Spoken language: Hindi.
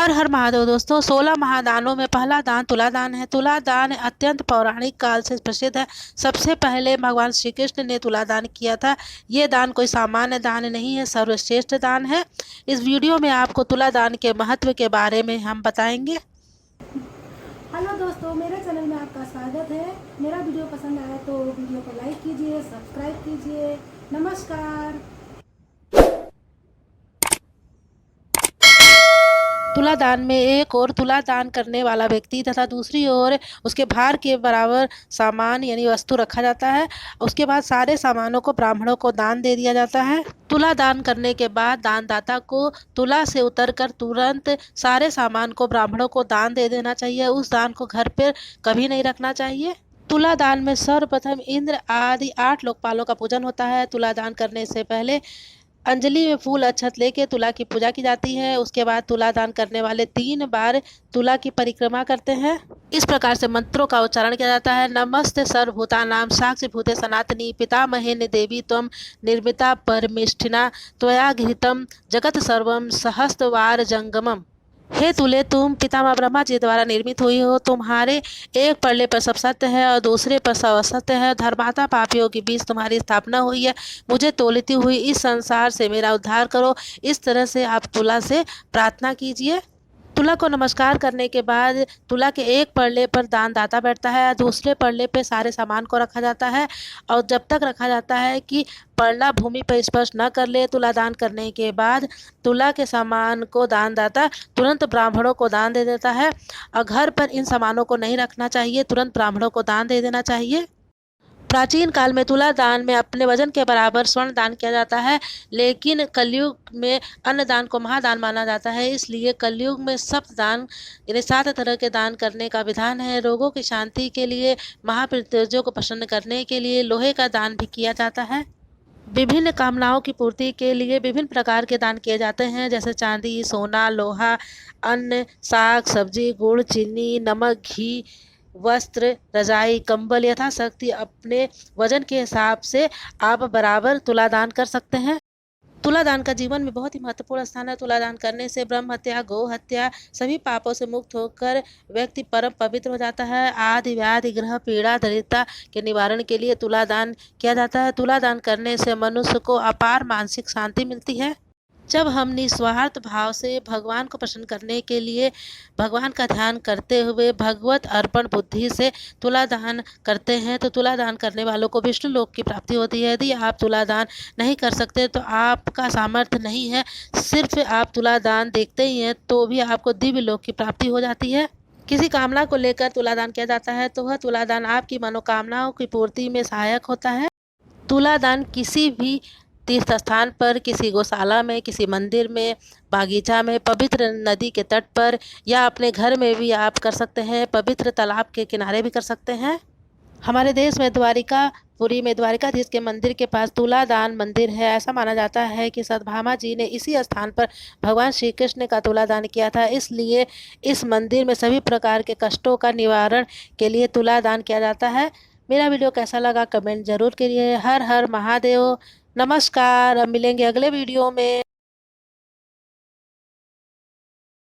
हर हर महादेव दोस्तों। 16 महादानों में पहला दान तुला दान है। तुला दान अत्यंत पौराणिक काल से प्रसिद्ध है। सबसे पहले भगवान श्री कृष्ण ने तुला दान किया था। ये दान कोई सामान्य दान नहीं है, सर्वश्रेष्ठ दान है। इस वीडियो में आपको तुला दान के महत्व के बारे में हम बताएंगे। हेलो दोस्तों, मेरे चैनल में आपका स्वागत है। मेरा वीडियो पसंद आया तो वीडियो को लाइक कीजिए, सब्सक्राइब कीजिए। नमस्कार। तुला दान में एक और तुला दान करने वाला व्यक्ति तथा दूसरी ओर उसके भार के बराबर सामान यानी वस्तु रखा जाता है। उसके बाद सारे सामानों को ब्राह्मणों को दान दे दिया जाता है। तुला दान करने के बाद दानदाता को तुला से उतरकर तुरंत सारे सामान को ब्राह्मणों को दान दे देना चाहिए। उस दान को घर पर कभी नहीं रखना चाहिए। तुला दान में सर्वप्रथम इंद्र आदि 8 लोकपालों का पूजन होता है। तुला दान करने से पहले अंजलि में फूल अक्षत लेके तुला की पूजा की जाती है। उसके बाद तुला दान करने वाले 3 बार तुला की परिक्रमा करते हैं। इस प्रकार से मंत्रों का उच्चारण किया जाता है। नमस्ते सर्वभूतानां साक्षी भूते सनातनी पितामहेन देवी त्वं निर्मिता परमेष्ठिना त्वया घृतं जगत सर्वं सहस्त्रवार जंगमम। हे तुले, तुम पितामह ब्रह्मा जी द्वारा निर्मित हुई हो। तुम्हारे एक पड़ने पर सब सत्य है और दूसरे पर सब असत्य है। धर्माता पापियों के बीच तुम्हारी स्थापना हुई है। मुझे तोलती हुई इस संसार से मेरा उद्धार करो। इस तरह से आप तुला से प्रार्थना कीजिए। तुला को नमस्कार करने के बाद तुला के एक पड़ले पर दानदाता बैठता है, दूसरे पड़ले पे सारे सामान को रखा जाता है और जब तक रखा जाता है कि पड़ला भूमि पर स्पर्श न कर ले। तुला दान करने के बाद तुला के सामान को दानदाता तुरंत ब्राह्मणों को दान दे देता है और घर पर इन सामानों को नहीं रखना चाहिए, तुरंत ब्राह्मणों को दान दे देना चाहिए। प्राचीन काल में तुला दान में अपने वजन के बराबर स्वर्ण दान किया जाता है, लेकिन कलयुग में अन्न दान को महादान माना जाता है। इसलिए कलयुग में सप्त दान यानी 7 तरह के दान करने का विधान है। रोगों की शांति के लिए, महामृत्युंजय को प्रसन्न करने के लिए लोहे का दान भी किया जाता है। विभिन्न कामनाओं की पूर्ति के लिए विभिन्न प्रकार के दान किए जाते हैं, जैसे चांदी, सोना, लोहा, अन्न, साग सब्जी, गुड़, चीनी, नमक, घी, वस्त्र, रजाई, कंबल। यथाशक्ति अपने वजन के हिसाब से आप बराबर तुला दान कर सकते हैं। तुला दान का जीवन में बहुत ही महत्वपूर्ण स्थान है। तुला दान करने से ब्रह्म हत्या, गौ हत्या सभी पापों से मुक्त होकर व्यक्ति परम पवित्र हो जाता है। आदि व्याधि, ग्रह पीड़ा, दरिद्रता के निवारण के लिए तुला दान किया जाता है। तुला दान करने से मनुष्य को अपार मानसिक शांति मिलती है। जब हम निस्वार्थ भाव से भगवान को प्रसन्न करने के लिए भगवान का ध्यान करते हुए भगवत अर्पण बुद्धि से तुला दान करते हैं तो तुला दान करने वालों को विष्णु लोक की प्राप्ति होती है। यदि आप तुला दान नहीं कर सकते तो आपका सामर्थ्य नहीं है, सिर्फ आप तुला दान देखते ही हैं तो भी आपको दिव्य लोक की प्राप्ति हो जाती है। किसी कामना को लेकर तुला दान किया जाता है तो वह तुला दान आपकी मनोकामनाओं की पूर्ति में सहायक होता है। तुला दान किसी भी तीर्थ स्थान पर, किसी गौशाला में, किसी मंदिर में, बागीचा में, पवित्र नदी के तट पर या अपने घर में भी आप कर सकते हैं। पवित्र तालाब के किनारे भी कर सकते हैं। हमारे देश में द्वारिकापुरी में द्वारिकाधीश के मंदिर के पास तुला दान मंदिर है। ऐसा माना जाता है कि सत्यभामा जी ने इसी स्थान पर भगवान श्री कृष्ण का तुला दान किया था, इसलिए इस मंदिर में सभी प्रकार के कष्टों का निवारण के लिए तुला दान किया जाता है। मेरा वीडियो कैसा लगा कमेंट जरूर करिए। हर हर महादेव। नमस्कार। अब मिलेंगे अगले वीडियो में।